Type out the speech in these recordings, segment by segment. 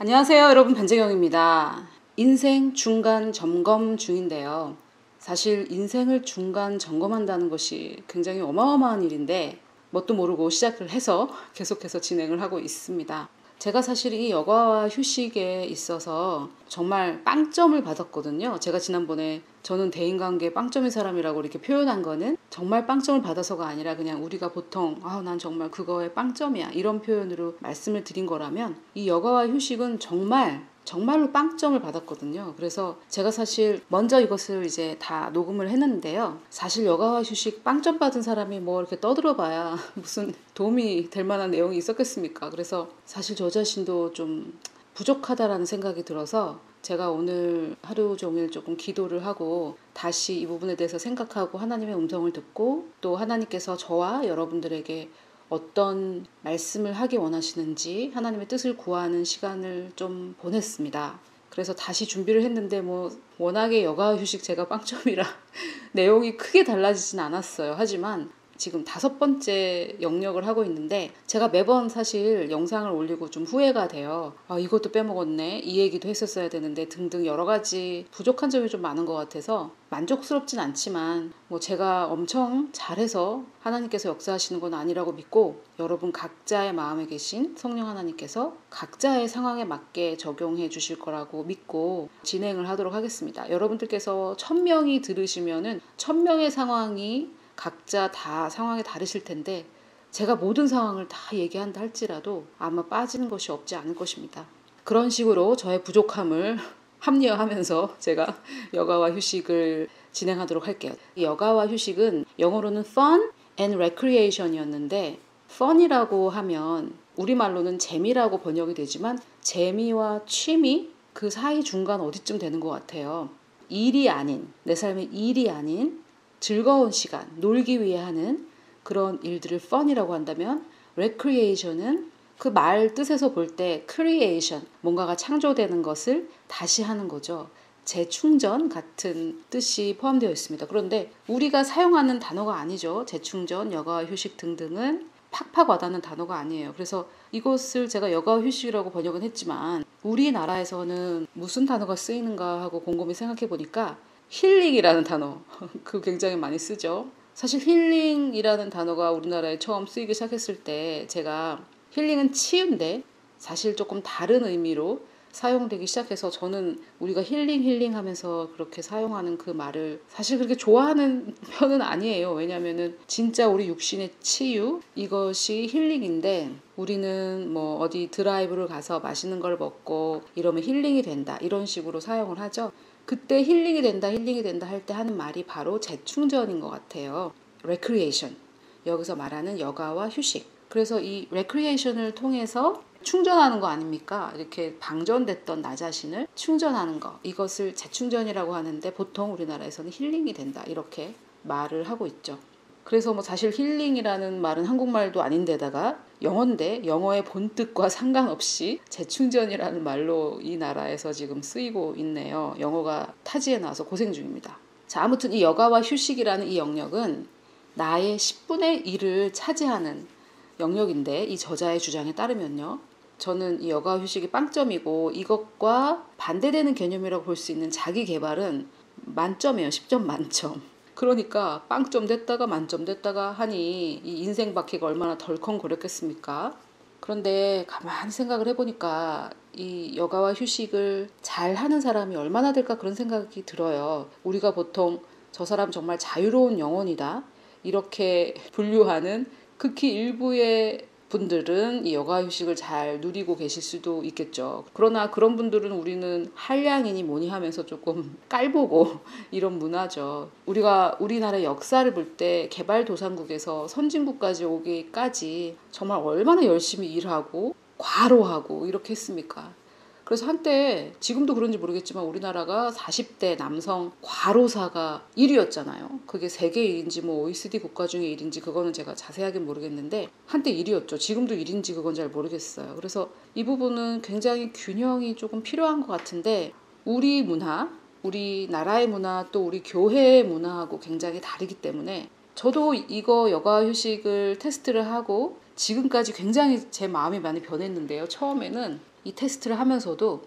안녕하세요, 여러분. 반재경입니다. 인생 중간 점검 중인데요. 사실 인생을 중간 점검한다는 것이 굉장히 어마어마한 일인데 뭣도 모르고 시작을 해서 계속해서 진행을 하고 있습니다. 제가 사실 이 여가와 휴식에 있어서 정말 빵점을 받았거든요. 제가 지난번에 저는 대인관계 빵점인 사람이라고 이렇게 표현한 거는 정말 빵점을 받아서가 아니라 그냥 우리가 보통 난 정말 그거에 빵점이야 이런 표현으로 말씀을 드린 거라면, 이 여가와 휴식은 정말로 빵점을 받았거든요. 그래서 제가 사실 먼저 이것을 이제 다 녹음을 했는데요. 사실 여가와 휴식 빵점 받은 사람이 뭐 이렇게 떠들어봐야 무슨 도움이 될 만한 내용이 있었겠습니까? 그래서 사실 저 자신도 좀 부족하다라는 생각이 들어서 제가 오늘 하루 종일 조금 기도를 하고 다시 이 부분에 대해서 생각하고 하나님의 음성을 듣고, 또 하나님께서 저와 여러분들에게 어떤 말씀을 하기 원하시는지 하나님의 뜻을 구하는 시간을 좀 보냈습니다. 그래서 다시 준비를 했는데 워낙에 여가 휴식 제가 빵점이라 내용이 크게 달라지진 않았어요. 하지만 지금 5번째 영역을 하고 있는데 제가 매번 사실 영상을 올리고 좀 후회가 돼요. 이것도 빼먹었네, 이 얘기도 했었어야 되는데 등등 여러 가지 부족한 점이 좀 많은 것 같아서 만족스럽진 않지만 제가 엄청 잘해서 하나님께서 역사하시는 건 아니라고 믿고, 여러분 각자의 마음에 계신 성령 하나님께서 각자의 상황에 맞게 적용해 주실 거라고 믿고 진행을 하도록 하겠습니다. 여러분들께서 1000명이 들으시면은 1000명의 상황이 각자 다 상황이 다르실 텐데 제가 모든 상황을 다 얘기한다 할지라도 아마 빠지는 것이 없지 않을 것입니다. 그런 식으로 저의 부족함을 합리화하면서 제가 여가와 휴식을 진행하도록 할게요. 여가와 휴식은 영어로는 fun and recreation이었는데, fun이라고 하면 우리말로는 재미라고 번역이 되지만 재미와 취미 그 사이 중간 어디쯤 되는 것 같아요. 일이 아닌, 내 삶의 일이 아닌 즐거운 시간, 놀기 위해 하는 그런 일들을 fun이라고 한다면, recreation은 그 말 뜻에서 볼 때 creation, 뭔가가 창조되는 것을 다시 하는 거죠. 재충전 같은 뜻이 포함되어 있습니다. 그런데 우리가 사용하는 단어가 아니죠. 재충전, 여가, 휴식 등등은 팍팍 와닿는 단어가 아니에요. 그래서 이것을 제가 여가 휴식이라고 번역은 했지만 우리나라에서는 무슨 단어가 쓰이는가 하고 곰곰이 생각해 보니까 힐링이라는 단어 그 굉장히 많이 쓰죠. 사실 힐링이라는 단어가 우리나라에 처음 쓰이기 시작했을 때 제가 힐링은 치유인데 사실 조금 다른 의미로 사용되기 시작해서 저는 우리가 힐링 하면서 그렇게 사용하는 그 말을 사실 그렇게 좋아하는 편은 아니에요. 왜냐면은 진짜 우리 육신의 치유, 이것이 힐링인데 우리는 어디 드라이브를 가서 맛있는 걸 먹고 이러면 힐링이 된다 이런 식으로 사용을 하죠. 그때 힐링이 된다 할 때 하는 말이 바로 재충전인 것 같아요. recreation, 여기서 말하는 여가와 휴식. 그래서 이 recreation을 통해서 충전하는 거 아닙니까? 이렇게 방전됐던 나 자신을 충전하는 거, 이것을 재충전이라고 하는데 보통 우리나라에서는 힐링이 된다 이렇게 말을 하고 있죠. 그래서 사실 힐링이라는 말은 한국말도 아닌데다가 영어인데 영어의 본뜻과 상관없이 재충전이라는 말로 이 나라에서 지금 쓰이고 있네요. 영어가 타지에 나와서 고생 중입니다. 자, 아무튼 이 여가와 휴식이라는 이 영역은 나의 10분의 1을 차지하는 영역인데, 이 저자의 주장에 따르면요, 저는 이 여가 휴식이 빵점이고 이것과 반대되는 개념이라고 볼 수 있는 자기 개발은 만점이에요. 10점 만점. 그러니까 빵점 됐다가 만점 됐다가 하니 이 인생 바퀴가 얼마나 덜컹거렸겠습니까? 그런데 가만히 생각을 해보니까 이 여가와 휴식을 잘 하는 사람이 얼마나 될까 그런 생각이 들어요. 우리가 보통 저 사람 정말 자유로운 영혼이다 이렇게 분류하는 극히 일부의 분들은 이 여가 휴식을 잘 누리고 계실 수도 있겠죠. 그러나 그런 분들은 우리는 한량이니 뭐니 하면서 조금 깔보고 이런 문화죠. 우리가 우리나라의 역사를 볼 때 개발도상국에서 선진국까지 오기까지 정말 얼마나 열심히 일하고 과로하고 이렇게 했습니까? 그래서 한때, 지금도 그런지 모르겠지만 우리나라가 40대 남성 과로사가 1위였잖아요. 그게 세계 1위인지 OECD 국가 중에 1위인지 그거는 제가 자세하게 모르겠는데 한때 1위였죠. 지금도 1위인지 그건 잘 모르겠어요. 그래서 이 부분은 굉장히 균형이 조금 필요한 것 같은데, 우리 문화, 우리 나라의 문화, 또 우리 교회의 문화하고 굉장히 다르기 때문에 저도 이거 여가 휴식을 테스트를 하고 지금까지 굉장히 제 마음이 많이 변했는데요. 처음에는 이 테스트를 하면서도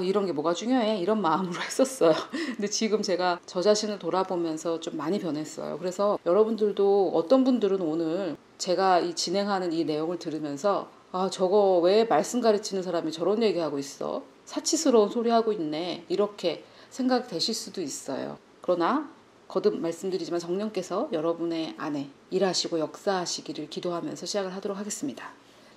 이런 게 뭐가 중요해 이런 마음으로 했었어요. 근데 지금 제가 저 자신을 돌아보면서 좀 많이 변했어요. 그래서 여러분들도 어떤 분들은 오늘 제가 이 진행하는 이 내용을 들으면서 저거 왜 말씀 가르치는 사람이 저런 얘기하고 있어? 사치스러운 소리 하고 있네. 이렇게 생각되실 수도 있어요. 그러나 거듭 말씀드리지만 성령께서 여러분의 안에 일하시고 역사하시기를 기도하면서 시작을 하도록 하겠습니다.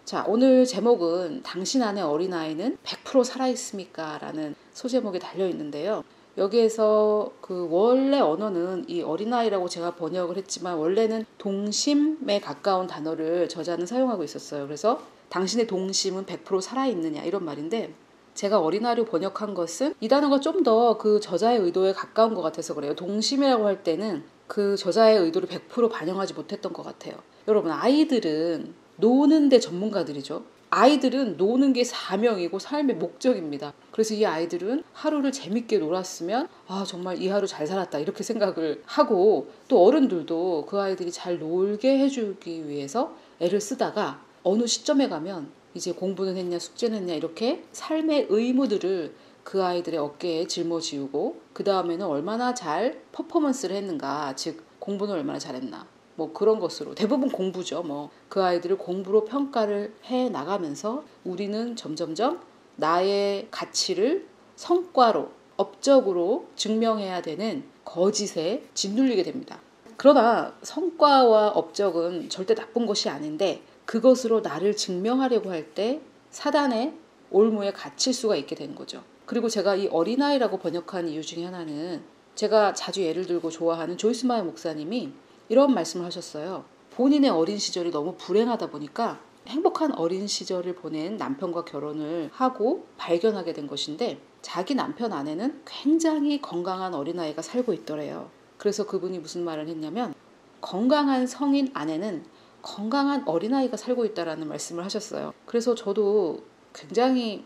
자, 오늘 제목은 당신 안의 어린아이는 100% 살아있습니까? 라는 소제목이 달려있는데요. 여기에서 그 원래 언어는 이 어린아이라고 제가 번역을 했지만 원래는 동심에 가까운 단어를 저자는 사용하고 있었어요. 그래서 당신의 동심은 100% 살아있느냐 이런 말인데 제가 어린아이로 번역한 것은 이 단어가 좀 더 그 저자의 의도에 가까운 것 같아서 그래요. 동심이라고 할 때는 그 저자의 의도를 100% 반영하지 못했던 것 같아요. 여러분, 아이들은 노는 데 전문가들이죠. 아이들은 노는 게 사명이고 삶의 목적입니다. 그래서 이 아이들은 하루를 재밌게 놀았으면 정말 이 하루 잘 살았다 이렇게 생각을 하고, 또 어른들도 그 아이들이 잘 놀게 해주기 위해서 애를 쓰다가 어느 시점에 가면 이제 공부는 했냐 숙제는 했냐 이렇게 삶의 의무들을 그 아이들의 어깨에 짊어지우고 그 다음에는 얼마나 잘 퍼포먼스를 했는가, 즉 공부는 얼마나 잘했나, 뭐 그런 것으로 대부분 공부죠. 그 아이들을 공부로 평가를 해 나가면서 우리는 점점점 나의 가치를 성과로 업적으로 증명해야 되는 거짓에 짓눌리게 됩니다. 그러나 성과와 업적은 절대 나쁜 것이 아닌데 그것으로 나를 증명하려고 할 때 사단의 올무에 갇힐 수가 있게 되는 거죠. 그리고 제가 이 어린아이라고 번역한 이유 중에 하나는 제가 자주 예를 들고 좋아하는 조이스 마이어 목사님이 이런 말씀을 하셨어요. 본인의 어린 시절이 너무 불행하다 보니까 행복한 어린 시절을 보낸 남편과 결혼을 하고 발견하게 된 것인데 자기 남편 안에는 굉장히 건강한 어린아이가 살고 있더래요. 그래서 그분이 무슨 말을 했냐면 건강한 성인 안에는 건강한 어린아이가 살고 있다라는 말씀을 하셨어요. 그래서 저도 굉장히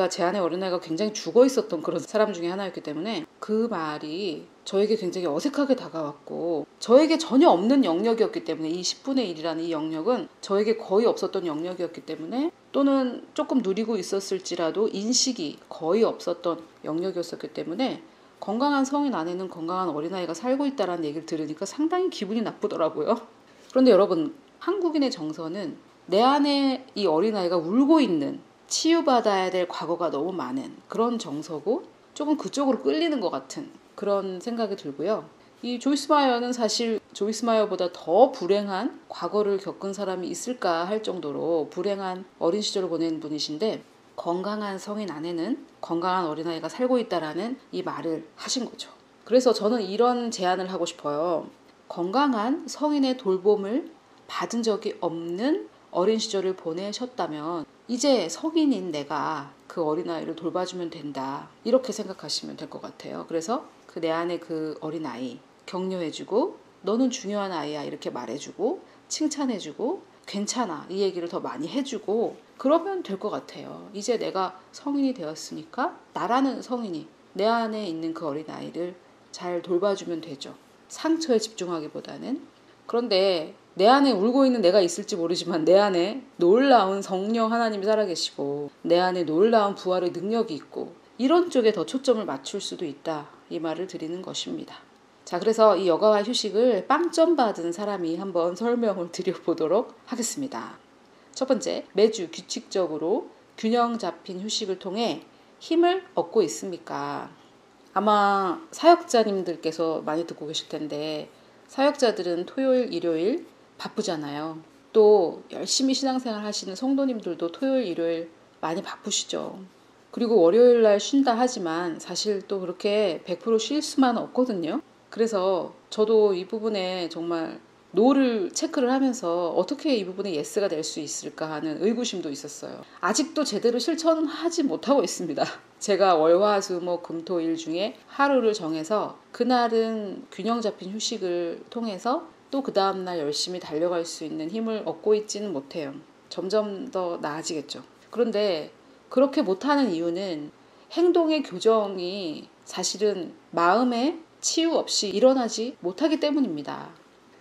제 안에 어린아이가 굉장히 죽어 있었던 그런 사람 중에 하나였기 때문에 그 말이 저에게 굉장히 어색하게 다가왔고 저에게 전혀 없는 영역이었기 때문에 이 10분의 1이라는 이 영역은 저에게 거의 없었던 영역이었기 때문에 또는 조금 누리고 있었을지라도 인식이 거의 없었던 영역이었기 때문에 건강한 성인 안에는 건강한 어린아이가 살고 있다는 얘기를 들으니까 상당히 기분이 나쁘더라고요. 그런데 여러분, 한국인의 정서는 내 안에 이 어린아이가 울고 있는 치유받아야 될 과거가 너무 많은 그런 정서고 조금 그쪽으로 끌리는 것 같은 그런 생각이 들고요. 이 조이스 마이어는 사실 조이스 마이어보다 더 불행한 과거를 겪은 사람이 있을까 할 정도로 불행한 어린 시절을 보낸 분이신데 건강한 성인 안에는 건강한 어린아이가 살고 있다라는 이 말을 하신 거죠. 그래서 저는 이런 제안을 하고 싶어요. 건강한 성인의 돌봄을 받은 적이 없는 어린 시절을 보내셨다면 이제 성인인 내가 그 어린아이를 돌봐주면 된다 이렇게 생각하시면 될 것 같아요. 그래서 그 내 안에 그 어린아이 격려해주고 너는 중요한 아이야 이렇게 말해주고 칭찬해주고 괜찮아 이 얘기를 더 많이 해주고 그러면 될 것 같아요. 이제 내가 성인이 되었으니까 나라는 성인이 내 안에 있는 그 어린아이를 잘 돌봐주면 되죠. 상처에 집중하기보다는. 그런데 내 안에 울고 있는 내가 있을지 모르지만 내 안에 놀라운 성령 하나님이 살아계시고 내 안에 놀라운 부활의 능력이 있고 이런 쪽에 더 초점을 맞출 수도 있다 이 말을 드리는 것입니다. 자, 그래서 이 여가와 휴식을 빵점 받은 사람이 한번 설명을 드려보도록 하겠습니다. 첫 번째, 매주 규칙적으로 균형 잡힌 휴식을 통해 힘을 얻고 있습니까? 아마 사역자님들께서 많이 듣고 계실 텐데 사역자들은 토요일, 일요일 바쁘잖아요. 또 열심히 신앙생활 하시는 성도님들도 토요일, 일요일 많이 바쁘시죠. 그리고 월요일 날 쉰다 하지만 사실 또 그렇게 100% 쉴 수만 없거든요. 그래서 저도 이 부분에 정말 노를 체크를 하면서 어떻게 이 부분에 예스가 될 수 있을까 하는 의구심도 있었어요. 아직도 제대로 실천하지 못하고 있습니다. 제가 월화수목금토일 중에 하루를 정해서 그날은 균형 잡힌 휴식을 통해서 또 그 다음날 열심히 달려갈 수 있는 힘을 얻고 있지는 못해요. 점점 더 나아지겠죠. 그런데 그렇게 못하는 이유는 행동의 교정이 사실은 마음의 치유 없이 일어나지 못하기 때문입니다.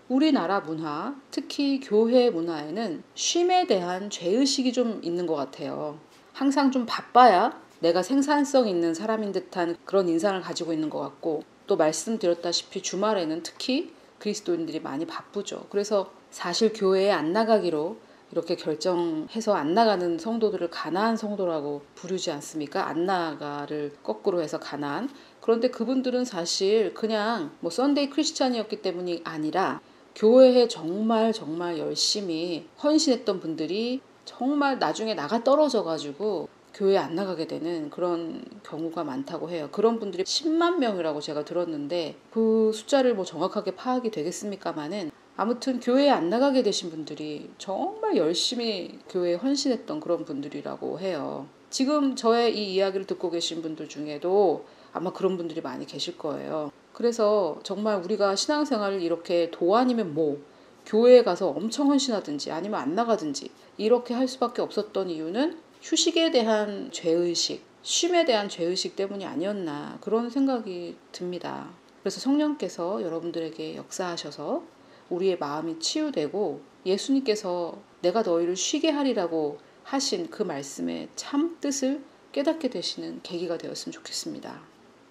우리나라 문화, 특히 교회 문화에는 쉼에 대한 죄의식이 좀 있는 것 같아요. 항상 좀 바빠야 내가 생산성 있는 사람인 듯한 그런 인상을 가지고 있는 것 같고, 또 말씀드렸다시피 주말에는 특히 그리스도인들이 많이 바쁘죠. 그래서 사실 교회에 안 나가기로 이렇게 결정해서 안 나가는 성도들을 가난한 성도라고 부르지 않습니까? 안 나가를 거꾸로 해서 가난. 그런데 그분들은 사실 그냥 뭐 썬데이 크리스찬이었기 때문이 아니라 교회에 정말 열심히 헌신했던 분들이 정말 나중에 나가 떨어져 가지고 교회 안 나가게 되는 그런 경우가 많다고 해요. 그런 분들이 10만 명이라고 제가 들었는데 그 숫자를 뭐 정확하게 파악이 되겠습니까마는, 아무튼 교회에 안 나가게 되신 분들이 정말 열심히 교회에 헌신했던 그런 분들이라고 해요. 지금 저의 이 이야기를 듣고 계신 분들 중에도 아마 그런 분들이 많이 계실 거예요. 그래서 정말 우리가 신앙생활을 이렇게 도 아니면 뭐 교회에 가서 엄청 헌신하든지 아니면 안 나가든지 이렇게 할 수밖에 없었던 이유는 휴식에 대한 죄의식, 쉼에 대한 죄의식 때문이 아니었나, 그런 생각이 듭니다. 그래서 성령께서 여러분들에게 역사하셔서 우리의 마음이 치유되고 예수님께서 내가 너희를 쉬게 하리라고 하신 그 말씀의 참 뜻을 깨닫게 되시는 계기가 되었으면 좋겠습니다.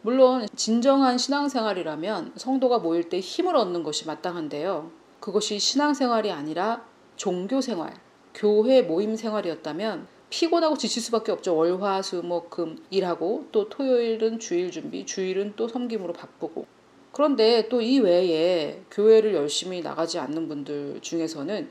물론 진정한 신앙생활이라면 성도가 모일 때 힘을 얻는 것이 마땅한데요. 그것이 신앙생활이 아니라 종교생활, 교회 모임 생활이었다면 피곤하고 지칠 수밖에 없죠. 월, 화, 수, 목, 금 일하고, 또 토요일은 주일 준비, 주일은 또 섬김으로 바쁘고. 그런데 또 이 외에 교회를 열심히 나가지 않는 분들 중에서는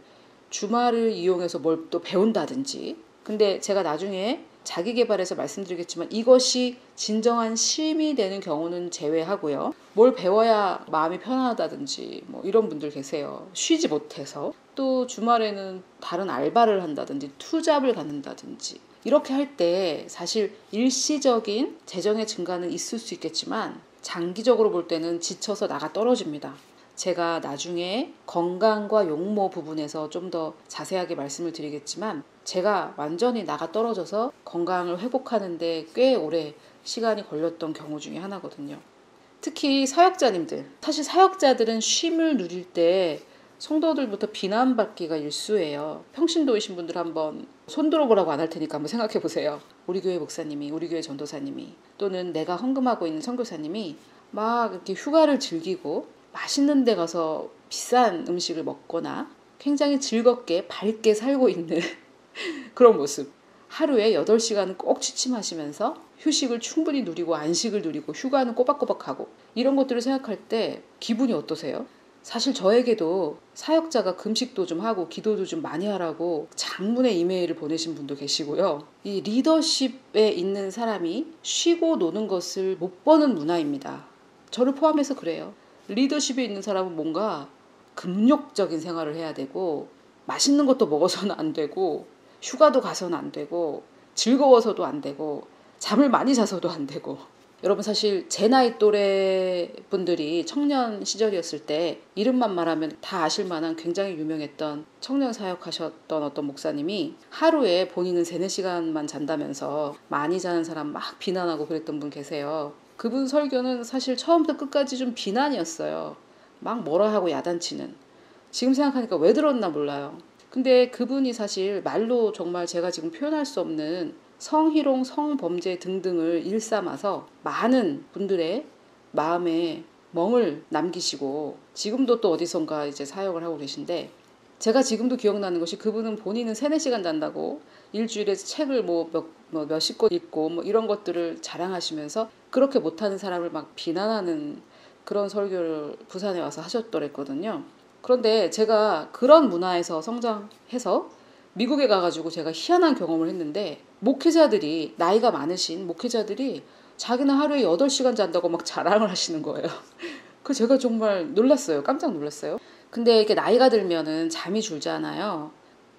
주말을 이용해서 뭘 또 배운다든지, 근데 제가 나중에 자기 개발에서 말씀드리겠지만 이것이 진정한 쉼이 되는 경우는 제외하고요. 뭘 배워야 마음이 편안하다든지 뭐 이런 분들 계세요. 쉬지 못해서. 또 주말에는 다른 알바를 한다든지 투잡을 갖는다든지 이렇게 할 때 사실 일시적인 재정의 증가는 있을 수 있겠지만 장기적으로 볼 때는 지쳐서 나가 떨어집니다. 제가 나중에 건강과 용모 부분에서 좀 더 자세하게 말씀을 드리겠지만 제가 완전히 나가 떨어져서 건강을 회복하는데 꽤 오래 시간이 걸렸던 경우 중에 하나거든요. 특히 사역자님들, 사실 사역자들은 쉼을 누릴 때 성도들부터 비난받기가 일쑤예요. 평신도이신 분들 한번 손 들어보라고 안 할 테니까 한번 생각해 보세요. 우리 교회 목사님이, 우리 교회 전도사님이, 또는 내가 헌금하고 있는 선교사님이 막 이렇게 휴가를 즐기고 맛있는 데 가서 비싼 음식을 먹거나 굉장히 즐겁게 밝게 살고 있는 그런 모습. 하루에 8시간은 꼭 취침하시면서 휴식을 충분히 누리고 안식을 누리고 휴가는 꼬박꼬박하고 이런 것들을 생각할 때 기분이 어떠세요? 사실 저에게도 사역자가 금식도 좀 하고 기도도 좀 많이 하라고 장문의 이메일을 보내신 분도 계시고요. 이 리더십에 있는 사람이 쉬고 노는 것을 못 보는 문화입니다. 저를 포함해서 그래요. 리더십에 있는 사람은 뭔가 금욕적인 생활을 해야 되고 맛있는 것도 먹어서는 안 되고 휴가도 가서는 안 되고 즐거워서도 안 되고 잠을 많이 자서도 안 되고. 여러분 사실 제 나이 또래 분들이 청년 시절이었을 때 이름만 말하면 다 아실 만한 굉장히 유명했던 청년 사역하셨던 어떤 목사님이 하루에 본인은 3-4시간만 잔다면서 많이 자는 사람 막 비난하고 그랬던 분 계세요. 그분 설교는 사실 처음부터 끝까지 좀 비난이었어요. 막 뭐라 하고 야단치는. 지금 생각하니까 왜 들었나 몰라요. 근데 그분이 사실 말로 정말 제가 지금 표현할 수 없는 성희롱, 성범죄 등등을 일삼아서 많은 분들의 마음에 멍을 남기시고 지금도 또 어디선가 이제 사역을 하고 계신데, 제가 지금도 기억나는 것이 그분은 본인은 3-4시간 잔다고 일주일에 책을 몇십 권 읽고 뭐 이런 것들을 자랑하시면서 그렇게 못하는 사람을 막 비난하는 그런 설교를 부산에 와서 하셨더랬거든요. 그런데 제가 그런 문화에서 성장해서 미국에 가가지고 제가 희한한 경험을 했는데, 목회자들이, 나이가 많으신 목회자들이 자기는 하루에 8시간 잔다고 막 자랑을 하시는 거예요. 그 제가 정말 놀랐어요. 깜짝 놀랐어요. 근데 이렇게 나이가 들면은 잠이 줄잖아요.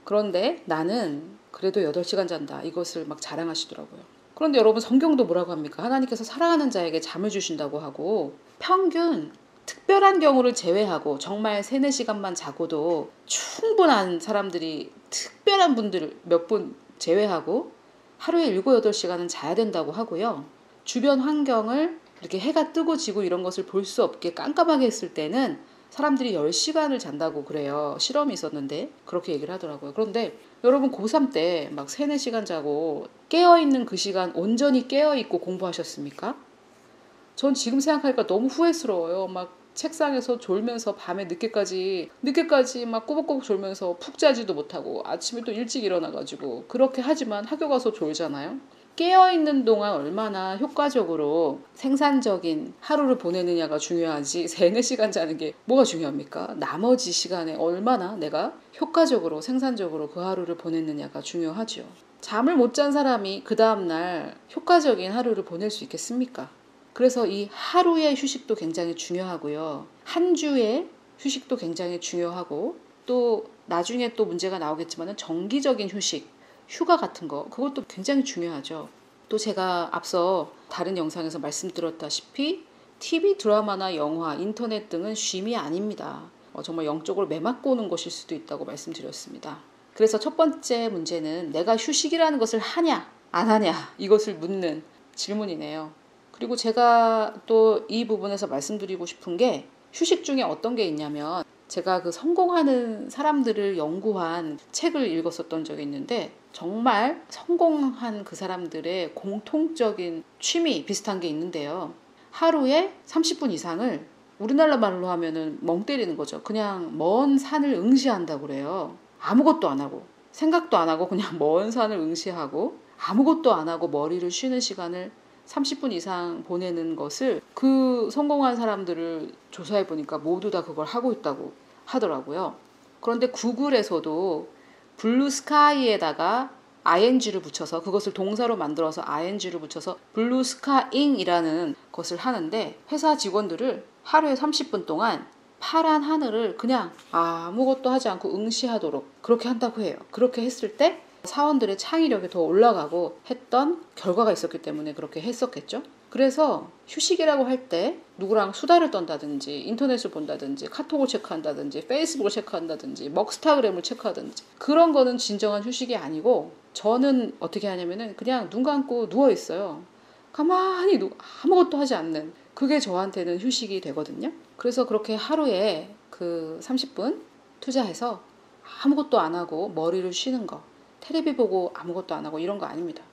그런데 나는 그래도 8시간 잔다, 이것을 막 자랑하시더라고요. 그런데 여러분 성경도 뭐라고 합니까? 하나님께서 사랑하는 자에게 잠을 주신다고 하고, 평균 특별한 경우를 제외하고 정말 3-4시간만 자고도 충분한 사람들이, 특별한 분들 몇 분 제외하고 하루에 7-8시간은 자야 된다고 하고요. 주변 환경을 이렇게 해가 뜨고 지고 이런 것을 볼 수 없게 깜깜하게 했을 때는 사람들이 10시간을 잔다고 그래요. 실험이 있었는데 그렇게 얘기를 하더라고요. 그런데 여러분 고3 때 막 3, 4시간 자고 깨어있는 그 시간 온전히 깨어있고 공부하셨습니까? 전 지금 생각하니까 너무 후회스러워요. 막 책상에서 졸면서 밤에 늦게까지 막 꾸벅꾸벅 졸면서 푹 자지도 못하고 아침에 또 일찍 일어나가지고 그렇게 하지만 학교 가서 졸잖아요. 깨어있는 동안 얼마나 효과적으로 생산적인 하루를 보내느냐가 중요하지 3, 4시간 자는 게 뭐가 중요합니까? 나머지 시간에 얼마나 내가 효과적으로 생산적으로 그 하루를 보냈느냐가 중요하죠. 잠을 못 잔 사람이 그 다음날 효과적인 하루를 보낼 수 있겠습니까? 그래서 이 하루의 휴식도 굉장히 중요하고요. 한 주의 휴식도 굉장히 중요하고 또 나중에 또 문제가 나오겠지만 정기적인 휴식, 휴가 같은 거 그것도 굉장히 중요하죠. 또 제가 앞서 다른 영상에서 말씀드렸다시피 TV 드라마나 영화, 인터넷 등은 쉼이 아닙니다. 정말 영적으로 매맞고 오는 것일 수도 있다고 말씀드렸습니다. 그래서 첫 번째 문제는 내가 휴식이라는 것을 하냐 안 하냐 이것을 묻는 질문이네요. 그리고 제가 또 이 부분에서 말씀드리고 싶은 게 휴식 중에 어떤 게 있냐면 제가 그 성공하는 사람들을 연구한 책을 읽었었던 적이 있는데 정말 성공한 그 사람들의 공통적인 취미 비슷한 게 있는데요. 하루에 30분 이상을 우리나라 말로 하면은 멍 때리는 거죠. 그냥 먼 산을 응시한다고 그래요. 아무것도 안 하고 생각도 안 하고 그냥 먼 산을 응시하고 아무것도 안 하고 머리를 쉬는 시간을 30분 이상 보내는 것을 그 성공한 사람들을 조사해 보니까 모두 다 그걸 하고 있다고 하더라고요. 그런데 구글에서도 블루 스카이에다가 ing를 붙여서 그것을 동사로 만들어서 ing를 붙여서 블루 스카잉이라는 것을 하는데 회사 직원들을 하루에 30분 동안 파란 하늘을 그냥 아무것도 하지 않고 응시하도록 그렇게 한다고 해요. 그렇게 했을 때 사원들의 창의력이 더 올라가고 했던 결과가 있었기 때문에 그렇게 했었겠죠. 그래서 휴식이라고 할 때 누구랑 수다를 떤다든지 인터넷을 본다든지 카톡을 체크한다든지 페이스북을 체크한다든지 먹스타그램을 체크하든지 그런 거는 진정한 휴식이 아니고 저는 어떻게 하냐면은 그냥 눈 감고 누워 있어요. 가만히 아무것도 하지 않는 그게 저한테는 휴식이 되거든요. 그래서 그렇게 하루에 그 30분 투자해서 아무것도 안 하고 머리를 쉬는 거 테레비 보고 아무것도 안 하고 이런 거 아닙니다.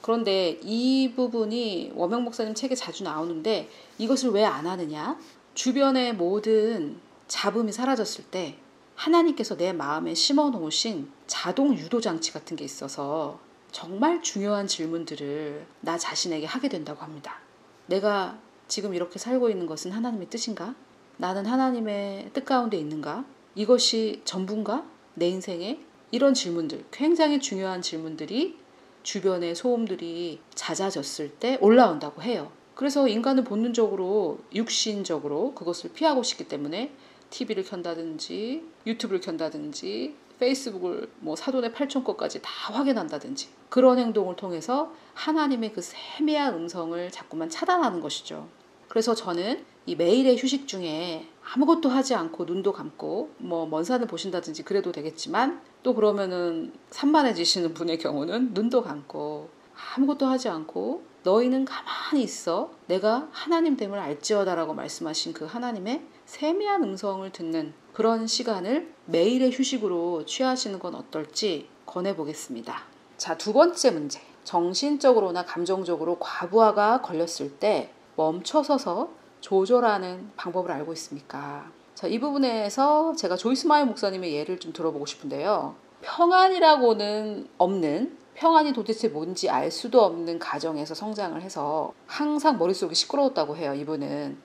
그런데 이 부분이 원명 목사님 책에 자주 나오는데 이것을 왜 안 하느냐? 주변의 모든 잡음이 사라졌을 때 하나님께서 내 마음에 심어 놓으신 자동 유도 장치 같은 게 있어서 정말 중요한 질문들을 나 자신에게 하게 된다고 합니다. 내가 지금 이렇게 살고 있는 것은 하나님의 뜻인가? 나는 하나님의 뜻 가운데 있는가? 이것이 전부인가? 내 인생에? 이런 질문들, 굉장히 중요한 질문들이 주변의 소음들이 잦아졌을 때 올라온다고 해요. 그래서 인간은 본능적으로 육신적으로 그것을 피하고 싶기 때문에 TV를 켠다든지 유튜브를 켠다든지 페이스북을 사돈의 8천 것까지 다 확인한다든지 그런 행동을 통해서 하나님의 그 세미한 음성을 자꾸만 차단하는 것이죠. 그래서 저는 이 매일의 휴식 중에 아무것도 하지 않고 눈도 감고 먼 산을 보신다든지 그래도 되겠지만 또 그러면은 산만해지시는 분의 경우는 눈도 감고 아무것도 하지 않고 너희는 가만히 있어 내가 하나님됨을 알지어다라고 말씀하신 그 하나님의 세미한 음성을 듣는 그런 시간을 매일의 휴식으로 취하시는 건 어떨지 권해보겠습니다. 자, 두 번째 문제. 정신적으로나 감정적으로 과부하가 걸렸을 때 멈춰서서 조절하는 방법을 알고 있습니까? 자, 이 부분에서 제가 조이스 마이 목사님의 예를 좀 들어보고 싶은데요. 평안이라고는 없는 평안이 도대체 뭔지 알 수도 없는 가정에서 성장을 해서 항상 머릿속이 시끄러웠다고 해요. 이분은.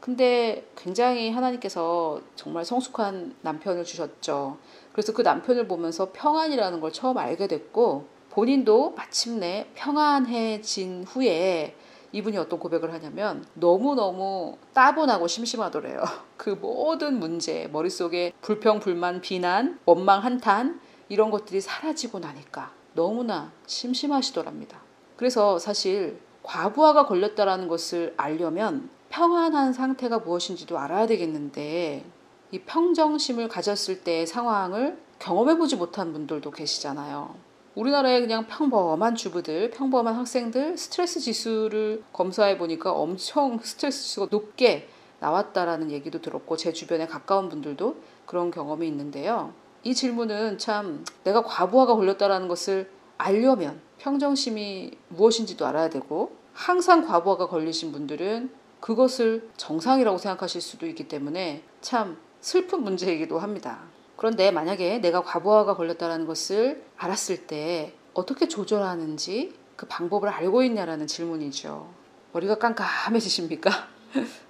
근데 굉장히 하나님께서 정말 성숙한 남편을 주셨죠. 그래서 그 남편을 보면서 평안이라는 걸 처음 알게 됐고 본인도 마침내 평안해진 후에 이분이 어떤 고백을 하냐면 너무너무 따분하고 심심하더래요. 그 모든 문제, 머릿속에 불평, 불만, 비난, 원망, 한탄 이런 것들이 사라지고 나니까 너무나 심심하시더랍니다. 그래서 사실 과부하가 걸렸다라는 것을 알려면 평안한 상태가 무엇인지도 알아야 되겠는데 이 평정심을 가졌을 때의 상황을 경험해보지 못한 분들도 계시잖아요. 우리나라에 그냥 평범한 주부들, 평범한 학생들 스트레스 지수를 검사해 보니까 엄청 스트레스 지수가 높게 나왔다라는 얘기도 들었고 제 주변에 가까운 분들도 그런 경험이 있는데요. 이 질문은 참 내가 과부하가 걸렸다라는 것을 알려면 평정심이 무엇인지도 알아야 되고 항상 과부하가 걸리신 분들은 그것을 정상이라고 생각하실 수도 있기 때문에 참 슬픈 문제이기도 합니다. 그런데 만약에 내가 과부하가 걸렸다는 것을 알았을 때 어떻게 조절하는지 그 방법을 알고 있냐라는 질문이죠. 머리가 깜깜해지십니까?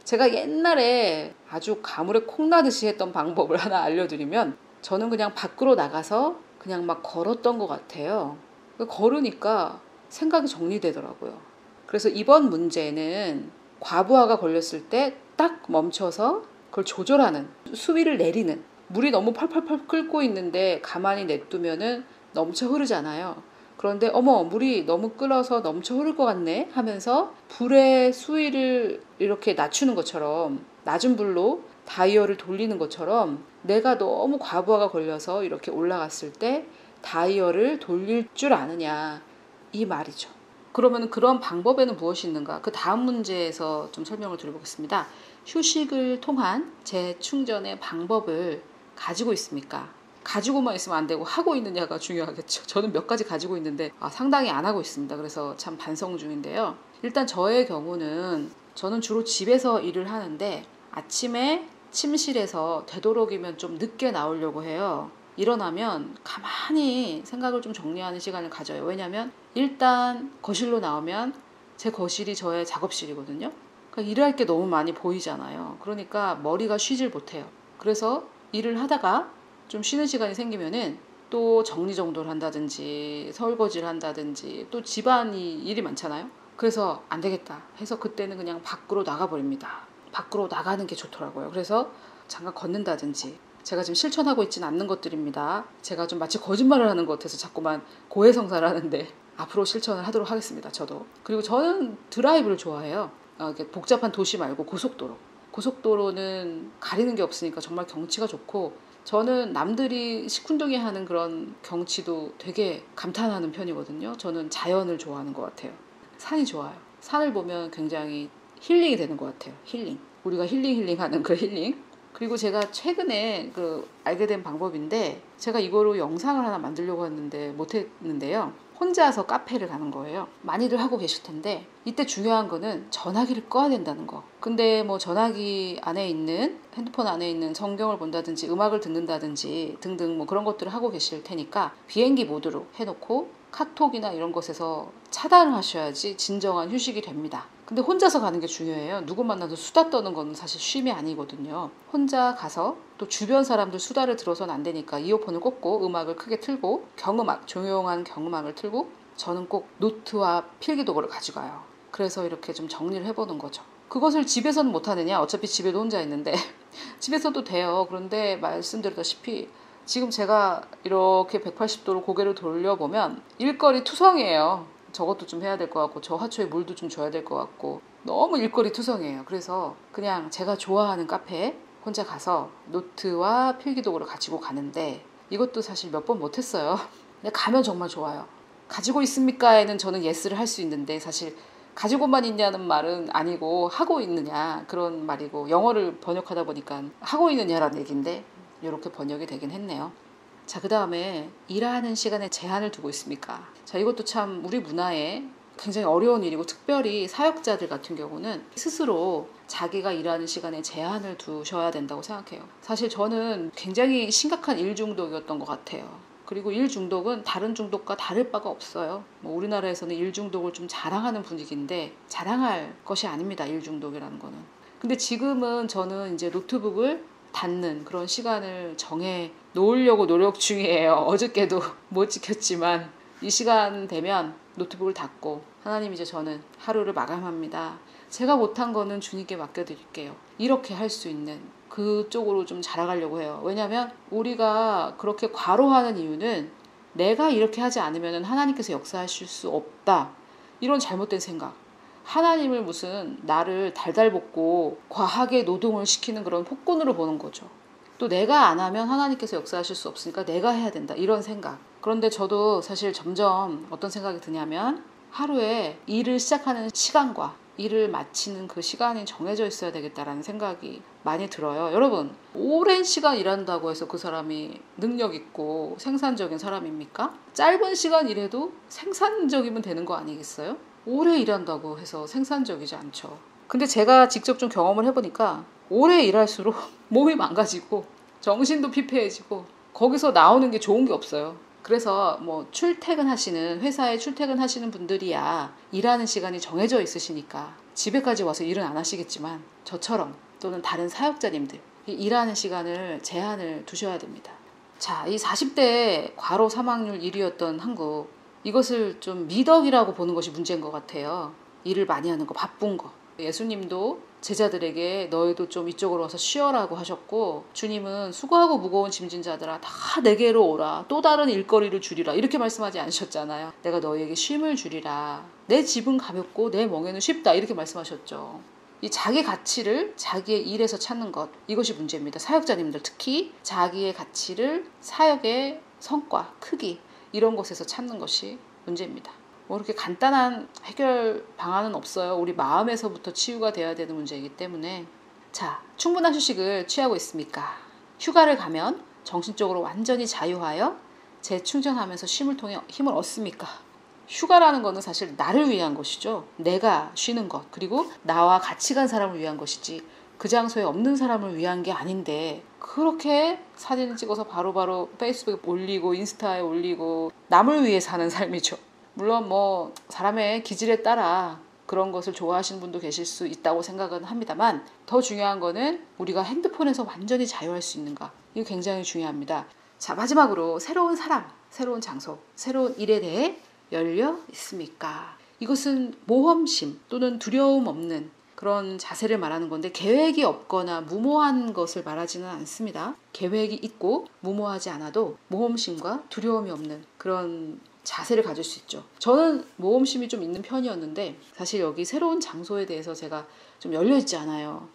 제가 옛날에 아주 가물에 콩나듯이 했던 방법을 하나 알려드리면 저는 그냥 밖으로 나가서 그냥 막 걸었던 것 같아요. 걸으니까 생각이 정리되더라고요. 그래서 이번 문제는 과부하가 걸렸을 때 딱 멈춰서 그걸 조절하는, 수위를 내리는, 물이 너무 펄펄펄 끓고 있는데 가만히 냅두면은 넘쳐 흐르잖아요. 그런데 어머, 물이 너무 끓어서 넘쳐 흐를 것 같네 하면서 불의 수위를 이렇게 낮추는 것처럼, 낮은 불로 다이얼을 돌리는 것처럼 내가 너무 과부하가 걸려서 이렇게 올라갔을 때 다이얼을 돌릴 줄 아느냐, 이 말이죠. 그러면 그런 방법에는 무엇이 있는가? 그 다음 문제에서 좀 설명을 드려보겠습니다. 휴식을 통한 재충전의 방법을 가지고 있습니까? 가지고만 있으면 안 되고 하고 있느냐가 중요하겠죠. 저는 몇 가지 가지고 있는데 상당히 안 하고 있습니다. 그래서 참 반성 중인데요. 일단 저의 경우는 저는 주로 집에서 일을 하는데 아침에 침실에서 되도록이면 좀 늦게 나오려고 해요. 일어나면 가만히 생각을 좀 정리하는 시간을 가져요. 왜냐하면 일단 거실로 나오면 제 거실이 저의 작업실이거든요. 그러니까 일할 게 너무 많이 보이잖아요. 그러니까 머리가 쉬질 못해요. 그래서 일을 하다가 좀 쉬는 시간이 생기면은 또 정리정돈을 한다든지 설거지를 한다든지 또 집안이 일이 많잖아요. 그래서 안 되겠다 해서 그때는 그냥 밖으로 나가버립니다. 밖으로 나가는 게 좋더라고요. 그래서 잠깐 걷는다든지, 제가 지금 실천하고 있지는 않는 것들입니다. 제가 좀 마치 거짓말을 하는 것 같아서 자꾸만 고해성사를 하는데 앞으로 실천을 하도록 하겠습니다. 저도. 그리고 저는 드라이브를 좋아해요. 이렇게 복잡한 도시 말고 고속도로. 고속도로는 가리는 게 없으니까 정말 경치가 좋고, 저는 남들이 시큰둥해하는 그런 경치도 되게 감탄하는 편이거든요. 저는 자연을 좋아하는 것 같아요. 산이 좋아요. 산을 보면 굉장히 힐링이 되는 것 같아요. 힐링. 우리가 힐링하는 그 힐링. 그리고 제가 최근에 알게 된 방법인데, 제가 이거로 영상을 하나 만들려고 했는데 못했는데요. 혼자서 카페를 가는 거예요. 많이들 하고 계실 텐데 이때 중요한 거는 전화기를 꺼야 된다는 거. 근데 뭐 전화기 안에 있는, 핸드폰 안에 있는 성경을 본다든지 음악을 듣는다든지 등등 뭐 그런 것들을 하고 계실 테니까 비행기 모드로 해놓고 카톡이나 이런 것에서 차단을 하셔야지 진정한 휴식이 됩니다. 근데 혼자서 가는 게 중요해요. 누구 만나도 수다 떠는 건 사실 쉼이 아니거든요. 혼자 가서 또 주변 사람들 수다를 들어서는 안 되니까 이어폰을 꽂고 음악을 크게 틀고, 경음악, 조용한 경음악을 틀고, 저는 꼭 노트와 필기도구를 가져가요. 그래서 이렇게 좀 정리를 해보는 거죠. 그것을 집에서는 못하느냐? 어차피 집에도 혼자 있는데 집에서도 돼요. 그런데 말씀드렸다시피 지금 제가 이렇게 180도로 고개를 돌려보면 일거리 투성이에요. 저것도 좀 해야 될 것 같고, 저 화초에 물도 좀 줘야 될 것 같고, 너무 일거리 투성이에요. 그래서 그냥 제가 좋아하는 카페에 혼자 가서 노트와 필기도구를 가지고 가는데, 이것도 사실 몇 번 못했어요. 근데 가면 정말 좋아요. 가지고 있습니까에는 저는 예스를 할 수 있는데, 사실 가지고만 있냐는 말은 아니고 하고 있느냐 그런 말이고, 영어를 번역하다 보니까 하고 있느냐라는 얘기인데 이렇게 번역이 되긴 했네요. 자, 그 다음에 일하는 시간에 제한을 두고 있습니까? 자, 이것도 참 우리 문화에 굉장히 어려운 일이고, 특별히 사역자들 같은 경우는 스스로 자기가 일하는 시간에 제한을 두셔야 된다고 생각해요. 사실 저는 굉장히 심각한 일 중독이었던 것 같아요. 그리고 일 중독은 다른 중독과 다를 바가 없어요. 뭐 우리나라에서는 일 중독을 좀 자랑하는 분위기인데 자랑할 것이 아닙니다. 일 중독이라는 거는. 근데 지금은 저는 이제 노트북을 닫는 그런 시간을 정해 놓으려고 노력 중이에요. 어저께도 못 지켰지만 이 시간 되면 노트북을 닫고, 하나님 이제 저는 하루를 마감합니다. 제가 못한 거는 주님께 맡겨드릴게요. 이렇게 할 수 있는 그쪽으로 좀 자라가려고 해요. 왜냐하면 우리가 그렇게 과로하는 이유는 내가 이렇게 하지 않으면 하나님께서 역사하실 수 없다, 이런 잘못된 생각. 하나님을 무슨 나를 달달 볶고 과하게 노동을 시키는 그런 폭군으로 보는 거죠. 또 내가 안 하면 하나님께서 역사하실 수 없으니까 내가 해야 된다, 이런 생각. 그런데 저도 사실 점점 어떤 생각이 드냐면, 하루에 일을 시작하는 시간과 일을 마치는 그 시간이 정해져 있어야 되겠다라는 생각이 많이 들어요. 여러분, 오랜 시간 일한다고 해서 그 사람이 능력 있고 생산적인 사람입니까? 짧은 시간 일해도 생산적이면 되는 거 아니겠어요? 오래 일한다고 해서 생산적이지 않죠. 근데 제가 직접 좀 경험을 해보니까 오래 일할수록 몸이 망가지고 정신도 피폐해지고 거기서 나오는 게 좋은 게 없어요. 그래서 뭐 회사에 출퇴근하시는 분들이야 일하는 시간이 정해져 있으시니까 집에까지 와서 일은 안 하시겠지만 저처럼 또는 다른 사역자님들 일하는 시간을 제한을 두셔야 됩니다. 자, 이 40대 과로 사망률 1위였던 한국, 이것을 좀 미덕이라고 보는 것이 문제인 것 같아요. 일을 많이 하는 거, 바쁜 거. 예수님도 제자들에게 너희도 좀 이쪽으로 와서 쉬어라고 하셨고, 주님은 수고하고 무거운 짐진 자들아 다 내게로 오라, 또 다른 일거리를 주리라, 이렇게 말씀하지 않으셨잖아요. 내가 너희에게 쉼을 주리라, 내 집은 가볍고 내 멍에는 쉽다, 이렇게 말씀하셨죠. 이 자기 가치를 자기의 일에서 찾는 것, 이것이 문제입니다. 사역자님들 특히 자기의 가치를 사역의 성과, 크기, 이런 것에서 찾는 것이 문제입니다. 뭐 이렇게 간단한 해결 방안은 없어요. 우리 마음에서부터 치유가 돼야 되는 문제이기 때문에. 자, 충분한 휴식을 취하고 있습니까? 휴가를 가면 정신적으로 완전히 자유하여 재충전하면서 쉼을 통해 힘을 얻습니까? 휴가라는 거는 사실 나를 위한 것이죠. 내가 쉬는 것, 그리고 나와 같이 간 사람을 위한 것이지 그 장소에 없는 사람을 위한 게 아닌데, 그렇게 사진을 찍어서 바로바로 페이스북에 올리고 인스타에 올리고 남을 위해 사는 삶이죠. 물론 뭐 사람의 기질에 따라 그런 것을 좋아하시는 분도 계실 수 있다고 생각은 합니다만, 더 중요한 거는 우리가 핸드폰에서 완전히 자유할 수 있는가, 이게 굉장히 중요합니다. 자, 마지막으로 새로운 사람, 새로운 장소, 새로운 일에 대해 열려 있습니까? 이것은 모험심 또는 두려움 없는 그런 자세를 말하는 건데, 계획이 없거나 무모한 것을 말하지는 않습니다. 계획이 있고 무모하지 않아도 모험심과 두려움이 없는 그런 자세를 가질 수 있죠. 저는 모험심이 좀 있는 편이었는데 사실 여기 새로운 장소에 대해서 제가 좀 열려있지 않아요.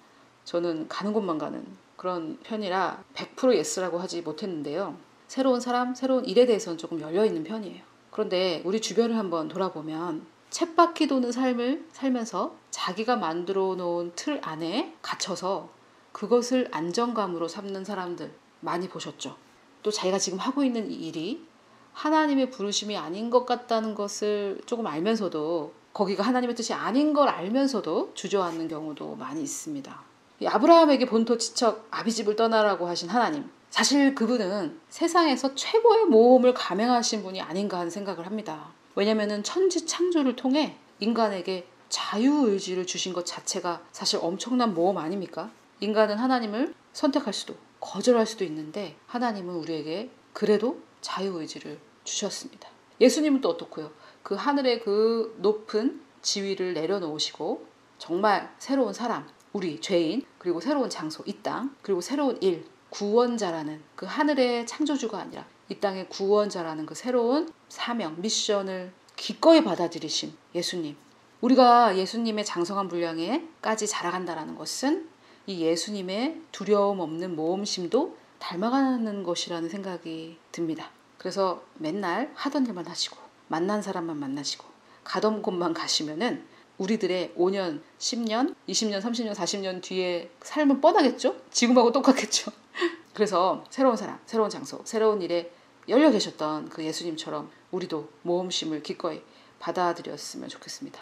저는 가는 곳만 가는 그런 편이라 100% 예스라고 하지 못했는데요. 새로운 사람, 새로운 일에 대해서는 조금 열려있는 편이에요. 그런데 우리 주변을 한번 돌아보면 쳇바퀴 도는 삶을 살면서 자기가 만들어 놓은 틀 안에 갇혀서 그것을 안정감으로 삼는 사람들 많이 보셨죠. 또 자기가 지금 하고 있는 이 일이 하나님의 부르심이 아닌 것 같다는 것을 조금 알면서도, 거기가 하나님의 뜻이 아닌 걸 알면서도 주저앉는 경우도 많이 있습니다. 이 아브라함에게 본토 지척 아비집을 떠나라고 하신 하나님, 사실 그분은 세상에서 최고의 모험을 감행하신 분이 아닌가 하는 생각을 합니다. 왜냐하면 천지 창조를 통해 인간에게 자유의지를 주신 것 자체가 사실 엄청난 모험 아닙니까? 인간은 하나님을 선택할 수도 거절할 수도 있는데 하나님은 우리에게 그래도 자유의지를 주셨습니다. 예수님은 또 어떻고요? 그 하늘의 그 높은 지위를 내려놓으시고 정말 새로운 사람, 우리 죄인, 그리고 새로운 장소, 이 땅, 그리고 새로운 일, 구원자라는 그 하늘의 창조주가 아니라 이 땅의 구원자라는 그 새로운 사명, 미션을 기꺼이 받아들이신 예수님. 우리가 예수님의 장성한 분량에까지 자라간다는 것은 이 예수님의 두려움 없는 모험심도 닮아가는 것이라는 생각이 듭니다. 그래서 맨날 하던 일만 하시고 만난 사람만 만나시고 가던 곳만 가시면은 우리들의 5년, 10년, 20년, 30년, 40년 뒤에 삶은 뻔하겠죠? 지금하고 똑같겠죠? 그래서 새로운 사람, 새로운 장소, 새로운 일에 열려 계셨던 그 예수님처럼 우리도 모험심을 기꺼이 받아들였으면 좋겠습니다.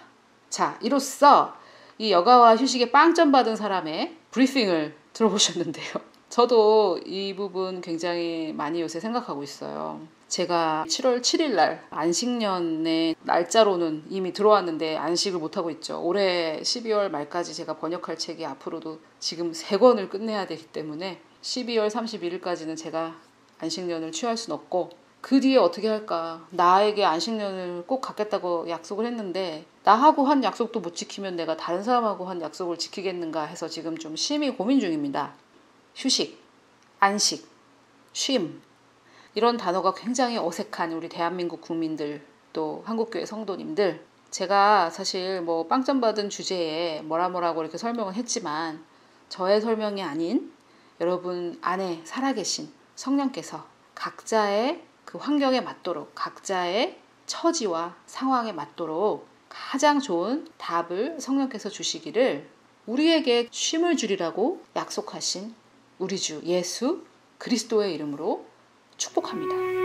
자, 이로써 이 여가와 휴식에 빵점 받은 사람의 브리핑을 들어보셨는데요. 저도 이 부분 굉장히 많이 요새 생각하고 있어요. 제가 7월 7일 날 안식년의 날짜로는 이미 들어왔는데 안식을 못하고 있죠. 올해 12월 말까지 제가 번역할 책이 앞으로도 지금 3권을 끝내야 되기 때문에 12월 31일까지는 제가 안식년을 취할 순 없고, 그 뒤에 어떻게 할까? 나에게 안식년을 꼭 갖겠다고 약속을 했는데 나하고 한 약속도 못 지키면 내가 다른 사람하고 한 약속을 지키겠는가 해서 지금 좀 심히 고민 중입니다. 휴식, 안식, 쉼, 이런 단어가 굉장히 어색한 우리 대한민국 국민들, 또 한국교회 성도님들, 제가 사실 뭐 빵점 받은 주제에 뭐라고 이렇게 설명을 했지만 저의 설명이 아닌 여러분 안에 살아계신 성령께서 각자의 그 환경에 맞도록, 각자의 처지와 상황에 맞도록 가장 좋은 답을 성령께서 주시기를 우리에게 쉼을 주리라고 약속하신 우리 주 예수 그리스도의 이름으로 축복합니다.